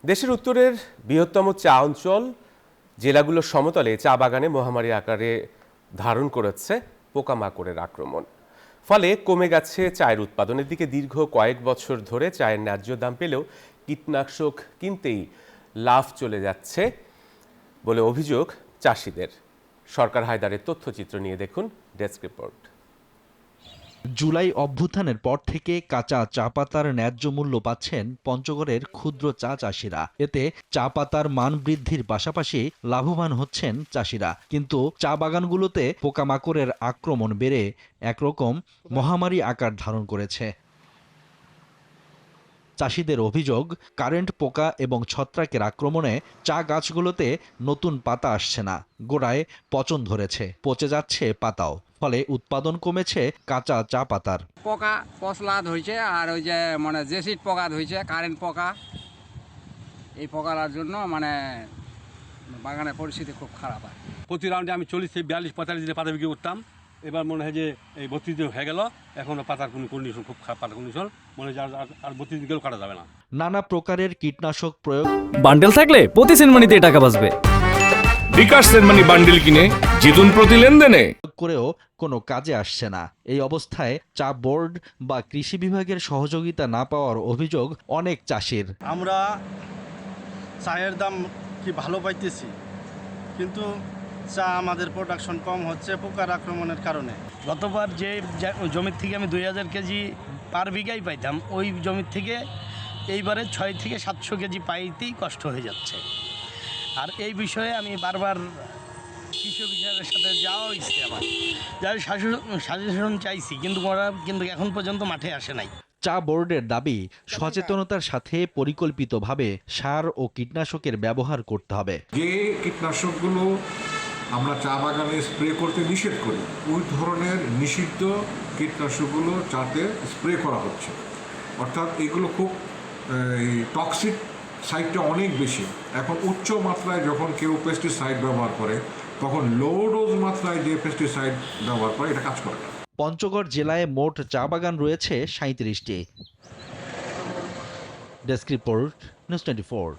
দেশের উত্তরের বৃহত্তম চা অঞ্চল জেলাগুলোর সমতলে চা বাগানে মহামারী আকারে ধারণ করেছে পোকামাকড়ের আক্রমণ। ফলে কমে গেছে চায়ের উৎপাদনের দিকে। দীর্ঘ কয়েক বছর ধরে চায়ের ন্যায্য দাম পেলেও কীটনাশক কিনতেই লাভ চলে যাচ্ছে বলে অভিযোগ চাষিদের। সরকার হায়দারের তথ্যচিত্র নিয়ে দেখুন ডেস্ক রিপোর্ট। জুলাই অভ্যুত্থানের পর থেকে কাঁচা চা পাতার ন্যায্য মূল্য পাচ্ছেন পঞ্চগড়ের ক্ষুদ্র চা চাষিরা। এতে চা পাতার মান বৃদ্ধির পাশাপাশি লাভবান হচ্ছেন চাষিরা। কিন্তু চা বাগানগুলোতে পোকামাকড়ের আক্রমণ বেড়ে একরকম মহামারী আকার ধারণ করেছে। চাষিদের অভিযোগ, কারেন্ট পোকা এবং ছত্রাকের আক্রমণে চা গাছগুলোতে নতুন পাতা আসছে না, গোড়ায় পচন ধরেছে, পচে যাচ্ছে পাতাও। ফলে উৎপাদন কমেছে কাঁচা চা পাতার। পোকা পশলা ধরছে আর ওই যে মানে জেসিড পোকা ধরছে, কারেন্ট পোকা। এই পোকার জন্য মানে বাগানের পরিস্থিতি খুব খারাপ হয়। প্রতি রাউন্ডে আমি 40-42-45 দিনে পাতা বিক্রি করতাম। এবার মনে হয় যে এই 32 দিন হয়ে গেল, এখনো পাতার কোনো কন্ডিশন খুব খারাপ, পাতার কন্ডিশন মনে হয় আর 32 দিন গেলেও কাটা যাবে না। নানা প্রকারের কীটনাশক প্রয়োগ। বান্ডেল থাকলে প্রতি সেনমানিতে টাকা বাঁচবে। বিকাশ সেনমানি বান্ডেল কিনে জিতুন প্রতি লেনদেনে। করেও কোনো কাজে আসছে না। এই অবস্থায় চা বোর্ড বা কৃষি বিভাগের সহযোগিতা না পাওয়ার অভিযোগ অনেক চাষির। আমরা চায়ের দাম কি ভালো পাইতেছি, কিন্তু চা আমাদের প্রোডাকশন কম হচ্ছে পোকার আক্রমণের কারণে। গতবার যে জমির থেকে আমি 2000 কেজি পার বিঘাই পাইতাম, ওই জমির থেকে এইবারে 6 থেকে 700 কেজি পাইতেই কষ্ট হয়ে যাচ্ছে। আর এই বিষয়ে আমি বারবার কৃষি অফিসারের সাথে যাওয়া হয়েছে, আমার যার সাজেশন চাইছি, কিন্তু ওরা এখন পর্যন্ত মাঠে আসে নাই। চা বোর্ডের দাবি, সচেতনতার সাথে পরিকল্পিতভাবে সার ও কীটনাশকের ব্যবহার করতে হবে। যে কীটনাশকগুলো আমরা চা বাগানে স্প্রে করতে নিষেধ করি, ওই ধরনের নিষিদ্ধ কীটনাশকগুলো চাতে স্প্রে করা হচ্ছে। অর্থাৎ এগুলো খুব টক্সিক সাইডটা অনেক বেশি। এখন উচ্চ মাত্রায় যখন কেউ পেস্টিসাইড ব্যবহার করে, তখন লো ডোজ মাত্রায় যে পেস্টিসাইড ব্যবহার করে এটা কাজ করে না। পঞ্চগড় জেলায় মোট চা বাগান রয়েছে 37টি। Desk report, news 24।